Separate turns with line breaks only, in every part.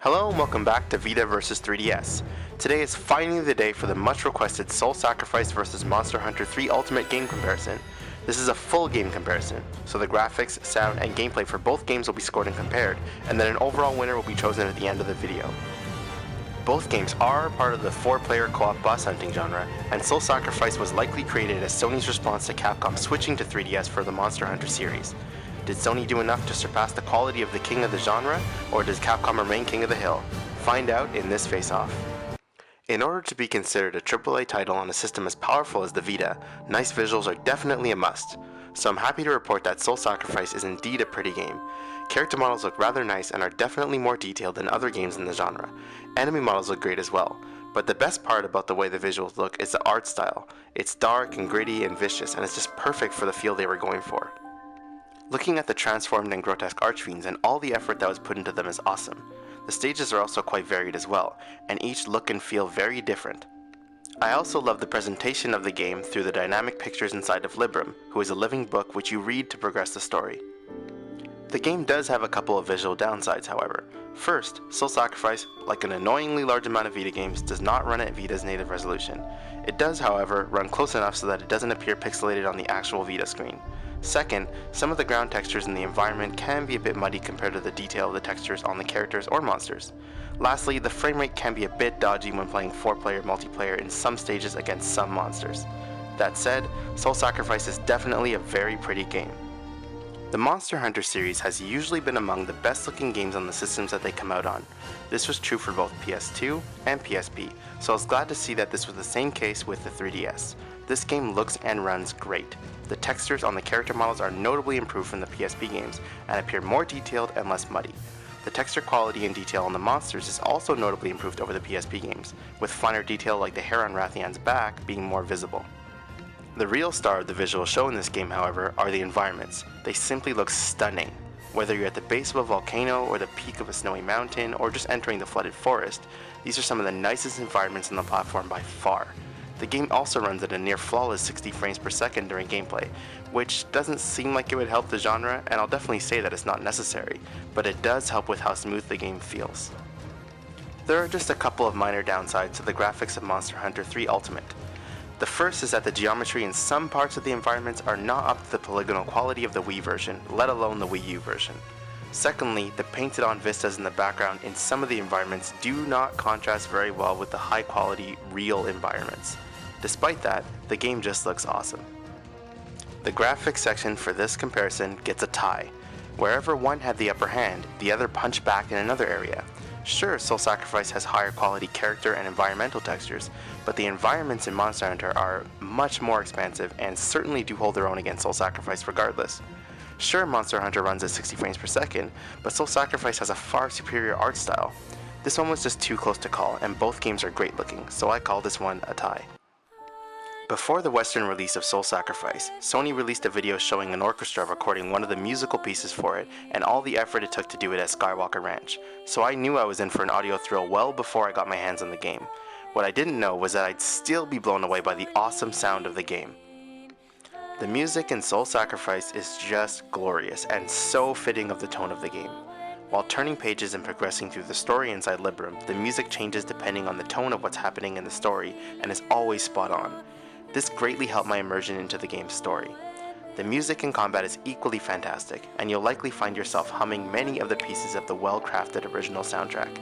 Hello and welcome back to Vita vs 3DS. Today is finally the day for the much requested Soul Sacrifice vs Monster Hunter 3 Ultimate game comparison. This is a full game comparison, so the graphics, sound, and gameplay for both games will be scored and compared, and then an overall winner will be chosen at the end of the video. Both games are part of the 4-player co-op boss hunting genre, and Soul Sacrifice was likely created as Sony's response to Capcom switching to 3DS for the Monster Hunter series. Did Sony do enough to surpass the quality of the king of the genre, or does Capcom remain king of the hill? Find out in this face-off. In order to be considered a AAA title on a system as powerful as the Vita, nice visuals are definitely a must. So I'm happy to report that Soul Sacrifice is indeed a pretty game. Character models look rather nice and are definitely more detailed than other games in the genre. Enemy models look great as well. But the best part about the way the visuals look is the art style. It's dark and gritty and vicious, and it's just perfect for the feel they were going for. Looking at the transformed and grotesque archfiends and all the effort that was put into them is awesome. The stages are also quite varied as well, and each look and feel very different. I also love the presentation of the game through the dynamic pictures inside of Librum, who is a living book which you read to progress the story. The game does have a couple of visual downsides, however. First, Soul Sacrifice, like an annoyingly large amount of Vita games, does not run at Vita's native resolution. It does, however, run close enough so that it doesn't appear pixelated on the actual Vita screen. Second, some of the ground textures in the environment can be a bit muddy compared to the detail of the textures on the characters or monsters. Lastly, the frame rate can be a bit dodgy when playing 4-player multiplayer in some stages against some monsters. That said, Soul Sacrifice is definitely a very pretty game. The Monster Hunter series has usually been among the best looking games on the systems that they come out on. This was true for both PS2 and PSP, so I was glad to see that this was the same case with the 3DS. This game looks and runs great. The textures on the character models are notably improved from the PSP games and appear more detailed and less muddy. The texture quality and detail on the monsters is also notably improved over the PSP games, with finer detail like the hair on Rathian's back being more visible. The real star of the visual show in this game, however, are the environments. They simply look stunning. Whether you're at the base of a volcano or the peak of a snowy mountain or just entering the flooded forest, these are some of the nicest environments on the platform by far. The game also runs at a near flawless 60 frames per second during gameplay, which doesn't seem like it would help the genre, and I'll definitely say that it's not necessary, but it does help with how smooth the game feels. There are just a couple of minor downsides to the graphics of Monster Hunter 3 Ultimate. The first is that the geometry in some parts of the environments are not up to the polygonal quality of the Wii version, let alone the Wii U version. Secondly, the painted on vistas in the background in some of the environments do not contrast very well with the high quality real environments. Despite that, the game just looks awesome. The graphics section for this comparison gets a tie. Wherever one had the upper hand, the other punched back in another area. Sure, Soul Sacrifice has higher quality character and environmental textures, but the environments in Monster Hunter are much more expansive and certainly do hold their own against Soul Sacrifice regardless. Sure, Monster Hunter runs at 60 frames per second, but Soul Sacrifice has a far superior art style. This one was just too close to call, and both games are great looking, so I call this one a tie. Before the Western release of Soul Sacrifice, Sony released a video showing an orchestra recording one of the musical pieces for it and all the effort it took to do it at Skywalker Ranch, so I knew I was in for an audio thrill well before I got my hands on the game. What I didn't know was that I'd still be blown away by the awesome sound of the game. The music in Soul Sacrifice is just glorious and so fitting of the tone of the game. While turning pages and progressing through the story inside Librum, the music changes depending on the tone of what's happening in the story and is always spot on. This greatly helped my immersion into the game's story. The music and combat is equally fantastic, and you'll likely find yourself humming many of the pieces of the well-crafted original soundtrack.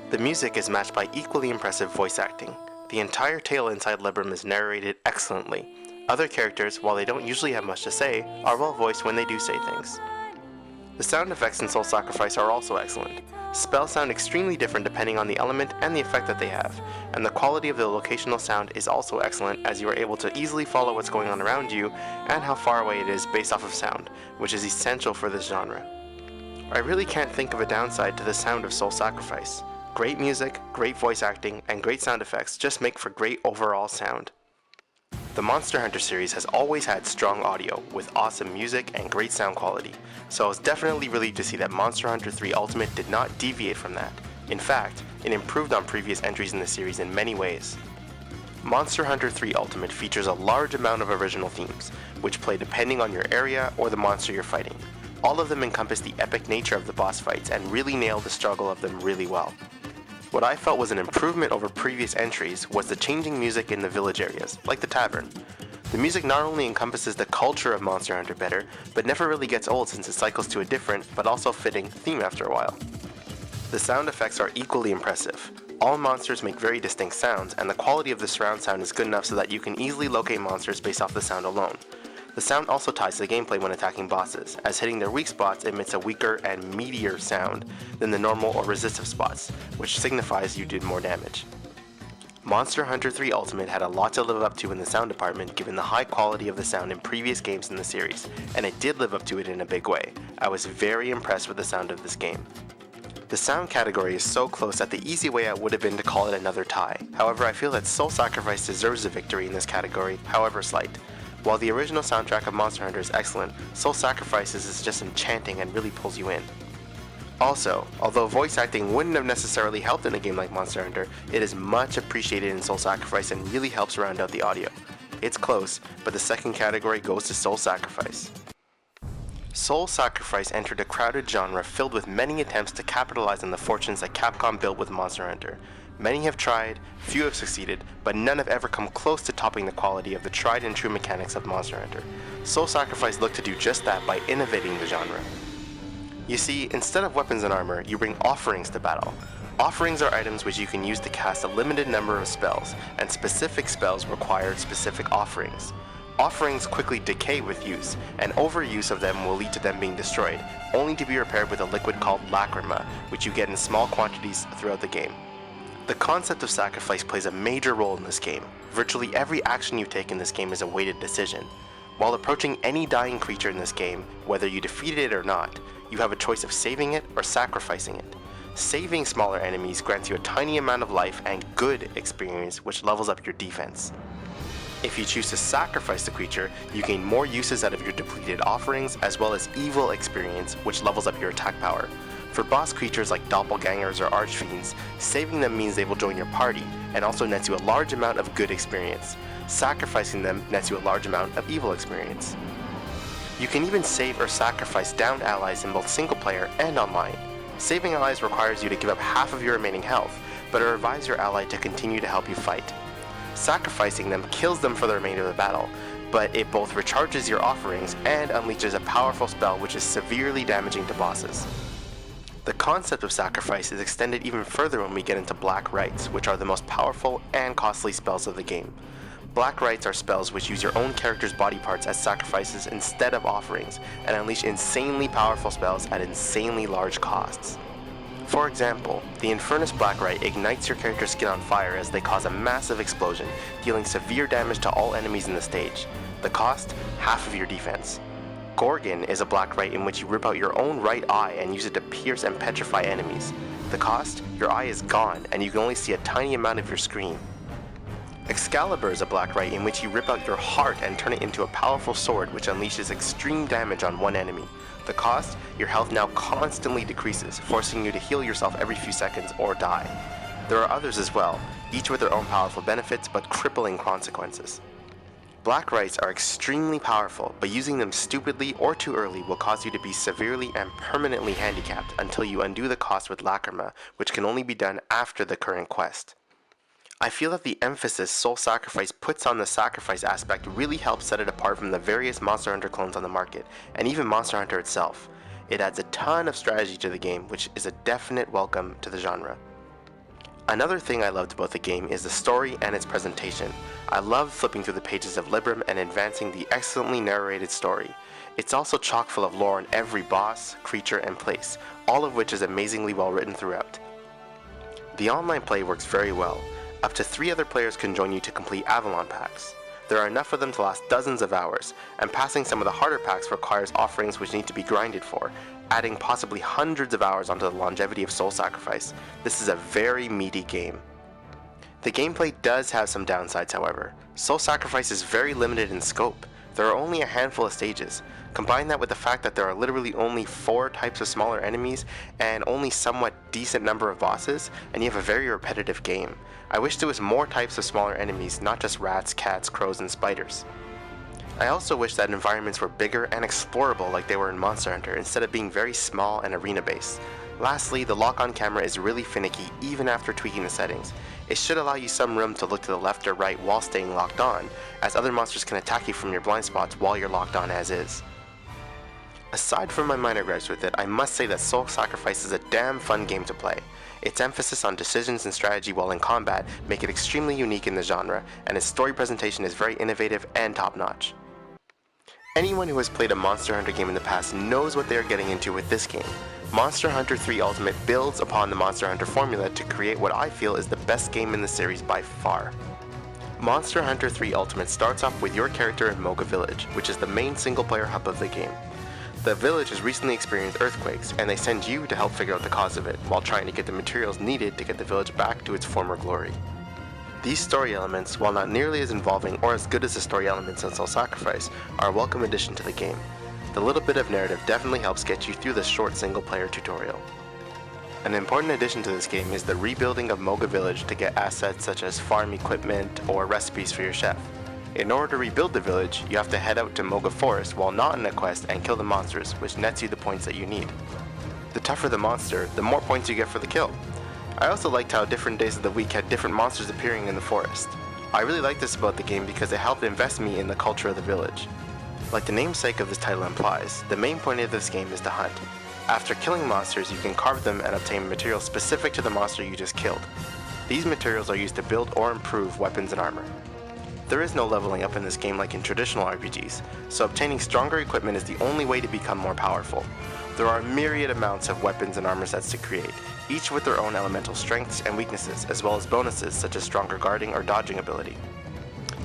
The music is matched by equally impressive voice acting. The entire tale inside Librum is narrated excellently. Other characters, while they don't usually have much to say, are well voiced when they do say things. The sound effects in Soul Sacrifice are also excellent. Spells sound extremely different depending on the element and the effect that they have, and the quality of the locational sound is also excellent as you are able to easily follow what's going on around you and how far away it is based off of sound, which is essential for this genre. I really can't think of a downside to the sound of Soul Sacrifice. Great music, great voice acting, and great sound effects just make for great overall sound. The Monster Hunter series has always had strong audio, with awesome music and great sound quality, so I was definitely relieved to see that Monster Hunter 3 Ultimate did not deviate from that. In fact, it improved on previous entries in the series in many ways. Monster Hunter 3 Ultimate features a large amount of original themes, which play depending on your area or the monster you're fighting. All of them encompass the epic nature of the boss fights and really nail the struggle of them really well. What I felt was an improvement over previous entries was the changing music in the village areas, like the tavern. The music not only encompasses the culture of Monster Hunter better, but never really gets old since it cycles to a different, but also fitting, theme after a while. The sound effects are equally impressive. All monsters make very distinct sounds, and the quality of the surround sound is good enough so that you can easily locate monsters based off the sound alone. The sound also ties to the gameplay when attacking bosses, as hitting their weak spots emits a weaker and meatier sound than the normal or resistive spots, which signifies you did more damage. Monster Hunter 3 Ultimate had a lot to live up to in the sound department given the high quality of the sound in previous games in the series, and it did live up to it in a big way. I was very impressed with the sound of this game. The sound category is so close that the easy way out would have been to call it another tie. However, I feel that Soul Sacrifice deserves a victory in this category, however slight. While the original soundtrack of Monster Hunter is excellent, Soul Sacrifices is just enchanting and really pulls you in. Also, although voice acting wouldn't have necessarily helped in a game like Monster Hunter, it is much appreciated in Soul Sacrifice and really helps round out the audio. It's close, but the second category goes to Soul Sacrifice. Soul Sacrifice entered a crowded genre filled with many attempts to capitalize on the fortunes that Capcom built with Monster Hunter. Many have tried, few have succeeded, but none have ever come close to topping the quality of the tried and true mechanics of Monster Hunter. Soul Sacrifice looked to do just that by innovating the genre. You see, instead of weapons and armor, you bring offerings to battle. Offerings are items which you can use to cast a limited number of spells, and specific spells require specific offerings. Offerings quickly decay with use, and overuse of them will lead to them being destroyed, only to be repaired with a liquid called lacrima, which you get in small quantities throughout the game. The concept of sacrifice plays a major role in this game. Virtually every action you take in this game is a weighted decision. While approaching any dying creature in this game, whether you defeat it or not, you have a choice of saving it or sacrificing it. Saving smaller enemies grants you a tiny amount of life and good experience, which levels up your defense. If you choose to sacrifice the creature, you gain more uses out of your depleted offerings, as well as evil experience, which levels up your attack power. For boss creatures like doppelgangers or archfiends, saving them means they will join your party, and also nets you a large amount of good experience. Sacrificing them nets you a large amount of evil experience. You can even save or sacrifice downed allies in both single player and online. Saving allies requires you to give up half of your remaining health, but it revives your ally to continue to help you fight. Sacrificing them kills them for the remainder of the battle, but it both recharges your offerings and unleashes a powerful spell which is severely damaging to bosses. The concept of sacrifice is extended even further when we get into Black Rites, which are the most powerful and costly spells of the game. Black Rites are spells which use your own character's body parts as sacrifices instead of offerings, and unleash insanely powerful spells at insanely large costs. For example, the Infernus Black Rite ignites your character's skin on fire as they cause a massive explosion, dealing severe damage to all enemies in the stage. The cost? Half of your defense. Gorgon is a Black Rite in which you rip out your own right eye and use it to pierce and petrify enemies. The cost? Your eye is gone, and you can only see a tiny amount of your screen. Excalibur is a Black Rite in which you rip out your heart and turn it into a powerful sword which unleashes extreme damage on one enemy. The cost? Your health now constantly decreases, forcing you to heal yourself every few seconds or die. There are others as well, each with their own powerful benefits but crippling consequences. Black Rites are extremely powerful, but using them stupidly or too early will cause you to be severely and permanently handicapped until you undo the cost with lacrima, which can only be done after the current quest. I feel that the emphasis Soul Sacrifice puts on the sacrifice aspect really helps set it apart from the various Monster Hunter clones on the market, and even Monster Hunter itself. It adds a ton of strategy to the game, which is a definite welcome to the genre. Another thing I loved about the game is the story and its presentation. I loved flipping through the pages of Libram and advancing the excellently narrated story. It's also chock full of lore on every boss, creature, and place, all of which is amazingly well written throughout. The online play works very well. Up to 3 other players can join you to complete Avalon packs. There are enough of them to last dozens of hours, and passing some of the harder packs requires offerings which need to be grinded for, adding possibly hundreds of hours onto the longevity of Soul Sacrifice. This is a very meaty game. The gameplay does have some downsides, however. Soul Sacrifice is very limited in scope. There are only a handful of stages. Combine that with the fact that there are literally only 4 types of smaller enemies and only somewhat decent number of bosses, and you have a very repetitive game. I wish there was more types of smaller enemies, not just rats, cats, crows, and spiders. I also wish that environments were bigger and explorable like they were in Monster Hunter instead of being very small and arena-based. Lastly, the lock-on camera is really finicky even after tweaking the settings. It should allow you some room to look to the left or right while staying locked on, as other monsters can attack you from your blind spots while you're locked on as is. Aside from my minor gripes with it, I must say that Soul Sacrifice is a damn fun game to play. Its emphasis on decisions and strategy while in combat make it extremely unique in the genre, and its story presentation is very innovative and top-notch. Anyone who has played a Monster Hunter game in the past knows what they are getting into with this game. Monster Hunter 3 Ultimate builds upon the Monster Hunter formula to create what I feel is the best game in the series by far. Monster Hunter 3 Ultimate starts off with your character in Moga Village, which is the main single-player hub of the game. The village has recently experienced earthquakes, and they send you to help figure out the cause of it, while trying to get the materials needed to get the village back to its former glory. These story elements, while not nearly as involving or as good as the story elements in Soul Sacrifice, are a welcome addition to the game. The little bit of narrative definitely helps get you through the short single-player tutorial. An important addition to this game is the rebuilding of Moga Village to get assets such as farm equipment or recipes for your chef. In order to rebuild the village, you have to head out to Moga Forest while not in a quest and kill the monsters, which nets you the points that you need. The tougher the monster, the more points you get for the kill. I also liked how different days of the week had different monsters appearing in the forest. I really liked this about the game because it helped invest me in the culture of the village. Like the namesake of this title implies, the main point of this game is to hunt. After killing monsters, you can carve them and obtain materials specific to the monster you just killed. These materials are used to build or improve weapons and armor. There is no leveling up in this game like in traditional RPGs, so obtaining stronger equipment is the only way to become more powerful. There are myriad amounts of weapons and armor sets to create, each with their own elemental strengths and weaknesses, as well as bonuses such as stronger guarding or dodging ability.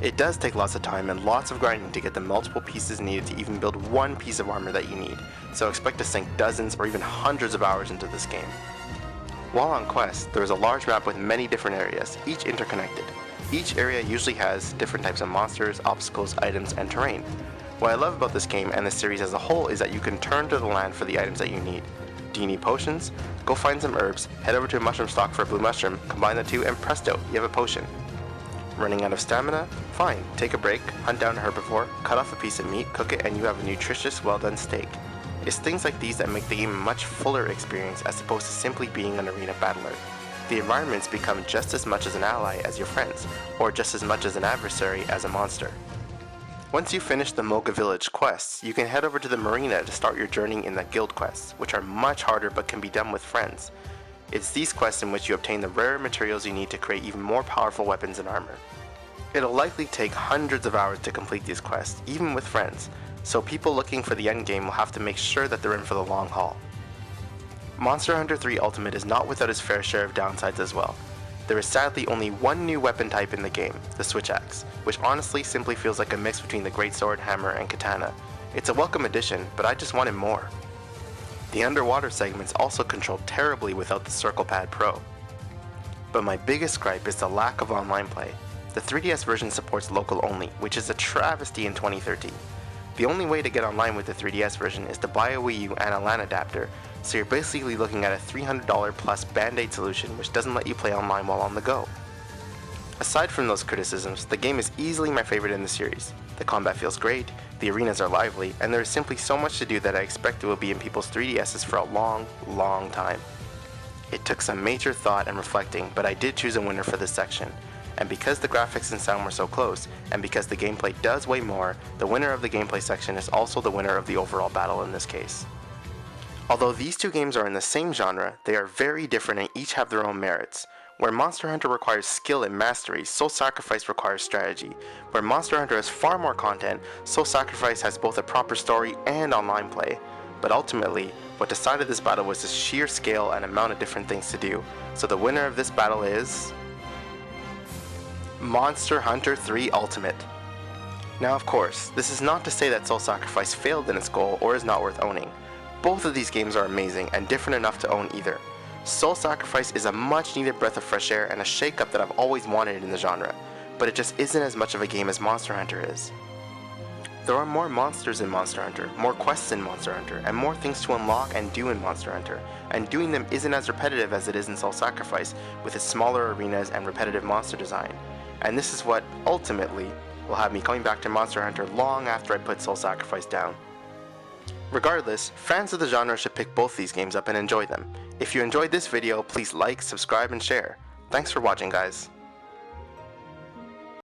It does take lots of time and lots of grinding to get the multiple pieces needed to even build one piece of armor that you need, so expect to sink dozens or even hundreds of hours into this game. While on quest, there is a large map with many different areas, each interconnected. Each area usually has different types of monsters, obstacles, items, and terrain. What I love about this game and the series as a whole is that you can turn to the land for the items that you need. Do you need potions? Go find some herbs, head over to a mushroom stock for a blue mushroom, combine the two, and presto, you have a potion. Running out of stamina? Fine, take a break, hunt down a herbivore, cut off a piece of meat, cook it, and you have a nutritious, well-done steak. It's things like these that make the game a much fuller experience as opposed to simply being an arena battler. The environments become just as much as an ally as your friends, or just as much as an adversary as a monster. Once you finish the Moga Village quests, you can head over to the marina to start your journey in the guild quests, which are much harder but can be done with friends. It's these quests in which you obtain the rare materials you need to create even more powerful weapons and armor. It'll likely take hundreds of hours to complete these quests, even with friends, so people looking for the end game will have to make sure that they're in for the long haul. Monster Hunter 3 Ultimate is not without its fair share of downsides as well. There is sadly only one new weapon type in the game, the Switch Axe, which honestly simply feels like a mix between the Greatsword, Hammer, and Katana. It's a welcome addition, but I just wanted more. The underwater segments also control terribly without the Circle Pad Pro. But my biggest gripe is the lack of online play. The 3DS version supports local only, which is a travesty in 2013. The only way to get online with the 3DS version is to buy a Wii U and a LAN adapter, so you're basically looking at a $300 plus Band-Aid solution which doesn't let you play online while on the go. Aside from those criticisms, the game is easily my favorite in the series. The combat feels great, the arenas are lively, and there is simply so much to do that I expect it will be in people's 3DSs for a long, long time. It took some major thought and reflecting, but I did choose a winner for this section. And because the graphics and sound were so close, and because the gameplay does weigh more, the winner of the gameplay section is also the winner of the overall battle in this case. Although these two games are in the same genre, they are very different and each have their own merits. Where Monster Hunter requires skill and mastery, Soul Sacrifice requires strategy. Where Monster Hunter has far more content, Soul Sacrifice has both a proper story and online play. But ultimately, what decided this battle was the sheer scale and amount of different things to do. So the winner of this battle is Monster Hunter 3 Ultimate. Now of course, this is not to say that Soul Sacrifice failed in its goal or is not worth owning. Both of these games are amazing and different enough to own either. Soul Sacrifice is a much needed breath of fresh air and a shake-up that I've always wanted in the genre, but it just isn't as much of a game as Monster Hunter is. There are more monsters in Monster Hunter, more quests in Monster Hunter, and more things to unlock and do in Monster Hunter, and doing them isn't as repetitive as it is in Soul Sacrifice with its smaller arenas and repetitive monster design. And this is what, ultimately, will have me coming back to Monster Hunter long after I put Soul Sacrifice down. Regardless, fans of the genre should pick both these games up and enjoy them. If you enjoyed this video, please like, subscribe, and share. Thanks for watching, guys.